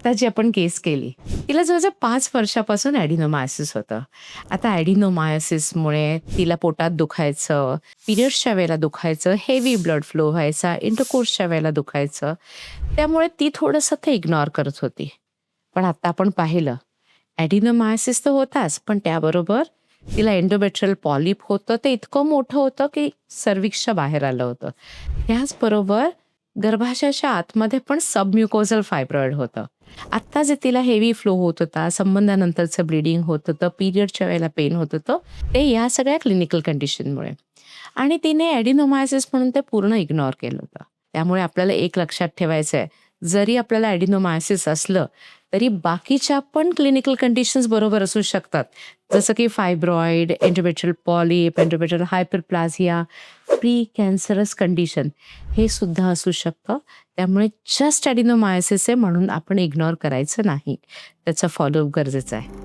आत्ता जी आपण केस केली, तिला जवळजवळ 5 वर्षापासून ॲडिनोमायसिस होतं. आता ॲडिनोमायसिसमुळे तिला पोटात दुखायचं, पिरियड्सच्या वेळेला दुखायचं, हेवी ब्लड फ्लो व्हायचा, इंटरकोर्सच्या वेळेला दुखायचं. त्यामुळे ती थोडंसं ते इग्नोर करत होती. पण आता आपण पाहिलं, ॲडिनोमायसिस तर होताच, पण त्याबरोबर तिला एंडोमेट्रियल पॉलिप होतं. ते इतकं मोठं होतं, की सर्व्हिक्सच्या बाहेर आलं होतं. त्याचबरोबर गर्भाशयाच्या आतमध्ये पण सबम्युकोझल फायब्रॉइड होतं. आत्ता जे तिला हेवी फ्लो होत होता, संबंधानंतरचं ब्लीडिंग होत होतं, पिरियडच्या वेळेला पेन होत होतं, ते या सगळ्या क्लिनिकल कंडिशनमुळे. आणि तिने ॲडिनोमायसिस म्हणून ते पूर्ण इग्नोर केलं होतं. त्यामुळे आपल्याला एक लक्षात ठेवायचं आहे, जरी आपल्याला ॲडिनोमायसिस असलं, तरी बाकीच्या पण क्लिनिकल कंडिशन्स बरोबर असू शकतात. जसं की fibroid, endometrial polyp, endometrial hyperplasia, precancerous condition हे सुद्धा असू शकतं. त्यामुळे जस्ट ॲडिनोमायसिस आहे म्हणून आपण इग्नोर करायचं नाही. त्याचा फॉलोअप गरजेचं आहे.